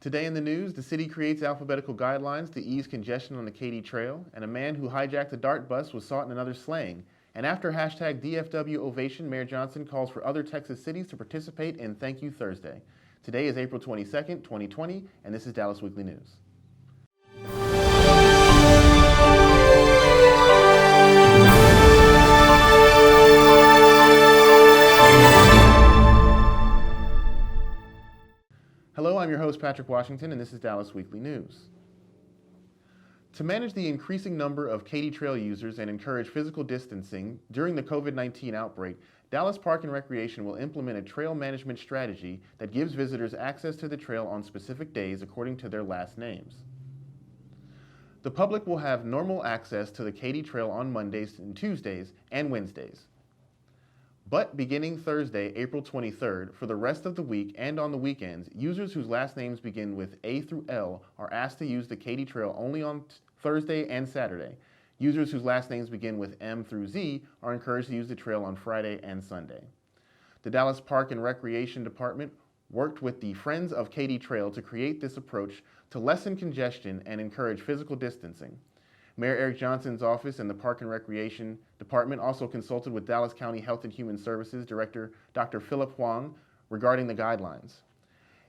Today in the news, the city creates alphabetical guidelines to ease congestion on the Katy Trail, and a man who hijacked a DART bus was sought in another slaying. And after hashtag DFW Ovation, Mayor Johnson calls for other Texas cities to participate in Thank You Thursday. Today is April 22nd, 2020, and this is Dallas Weekly News. Hello, I'm your host, Patrick Washington, and this is Dallas Weekly News. To manage the increasing number of Katy Trail users and encourage physical distancing during the COVID-19 outbreak, Dallas Park and Recreation will implement a trail management strategy that gives visitors access to the trail on specific days according to their last names. The public will have normal access to the Katy Trail on Mondays and Tuesdays and Wednesdays. But beginning Thursday, April 23rd, for the rest of the week and on the weekends, users whose last names begin with A through L are asked to use the Katy Trail only on Thursday and Saturday. Users whose last names begin with M through Z are encouraged to use the trail on Friday and Sunday. The Dallas Park and Recreation Department worked with the Friends of Katy Trail to create this approach to lessen congestion and encourage physical distancing. Mayor Eric Johnson's office and the Park and Recreation Department also consulted with Dallas County Health and Human Services Director Dr. Philip Huang regarding the guidelines.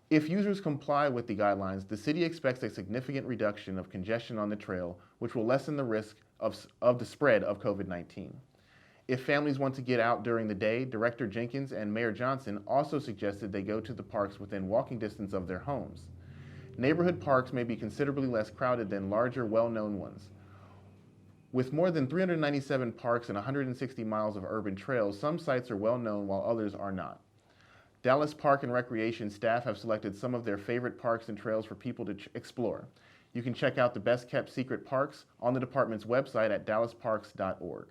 If users comply with the guidelines, the city expects a significant reduction of congestion on the trail, which will lessen the risk of the spread of COVID-19. If families want to get out during the day, Director Jenkins and Mayor Johnson also suggested they go to the parks within walking distance of their homes. Neighborhood parks may be considerably less crowded than larger, well-known ones. With more than 397 parks and 160 miles of urban trails, some sites are well known while others are not. Dallas Park and Recreation staff have selected some of their favorite parks and trails for people to explore. You can check out the best kept secret parks on the department's website at dallasparks.org.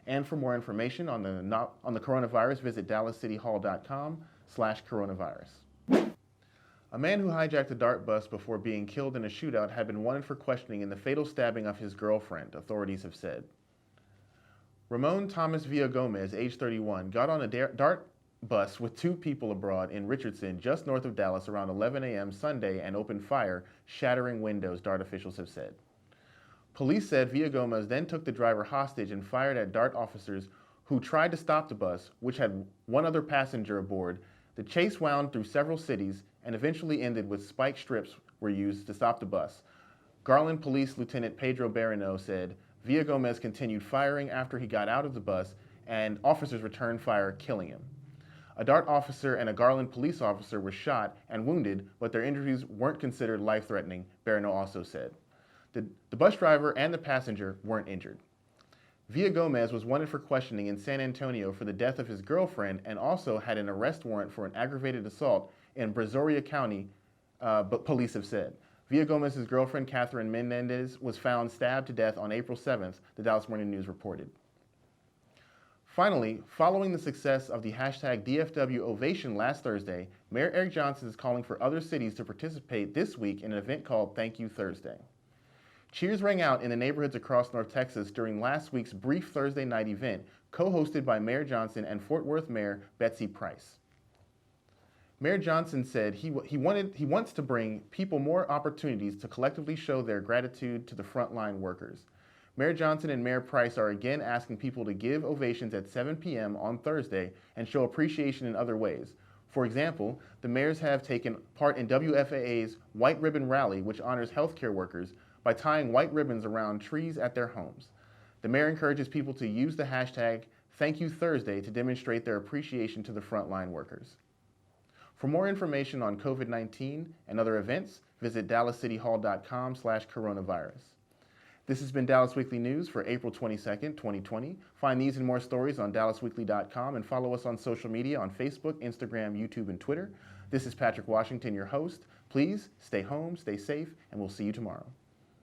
And for more information on the coronavirus, visit dallascityhall.com/coronavirus. A man who hijacked a DART bus before being killed in a shootout had been wanted for questioning in the fatal stabbing of his girlfriend, authorities have said. Ramon Thomas Villagomez, age 31, got on a DART bus with two people abroad in Richardson, just north of Dallas, around 11 a.m. Sunday and opened fire, shattering windows, DART officials have said. Police said Villagomez then took the driver hostage and fired at DART officers who tried to stop the bus, which had one other passenger aboard. The chase wound through several cities and eventually ended with spike strips were used to stop the bus. Garland Police Lieutenant Pedro Barino said Villagomez continued firing after he got out of the bus and officers returned fire, killing him. A DART officer and a Garland police officer were shot and wounded, but their injuries weren't considered life-threatening, Barino also said. The bus driver and the passenger weren't injured. Villagomez was wanted for questioning in San Antonio for the death of his girlfriend and also had an arrest warrant for an aggravated assault in Brazoria County, but police have said. Villagomez's girlfriend, Catherine Menendez, was found stabbed to death on April 7th, the Dallas Morning News reported. Finally, following the success of the hashtag DFW Ovation last Thursday, Mayor Eric Johnson is calling for other cities to participate this week in an event called Thank You Thursday. Cheers rang out in the neighborhoods across North Texas during last week's brief Thursday night event, co-hosted by Mayor Johnson and Fort Worth Mayor Betsy Price. Mayor Johnson said he wants to bring people more opportunities to collectively show their gratitude to the frontline workers. Mayor Johnson and Mayor Price are again asking people to give ovations at 7 p.m. on Thursday and show appreciation in other ways. For example, the mayors have taken part in WFAA's White Ribbon Rally, which honors healthcare workers, by tying white ribbons around trees at their homes. The mayor encourages people to use the hashtag ThankYouThursday to demonstrate their appreciation to the frontline workers. For more information on COVID-19 and other events, visit dallascityhall.com/coronavirus. This has been Dallas Weekly News for April 22nd, 2020. Find these and more stories on dallasweekly.com and follow us on social media on Facebook, Instagram, YouTube, and Twitter. This is Patrick Washington, your host. Please stay home, stay safe, and we'll see you tomorrow.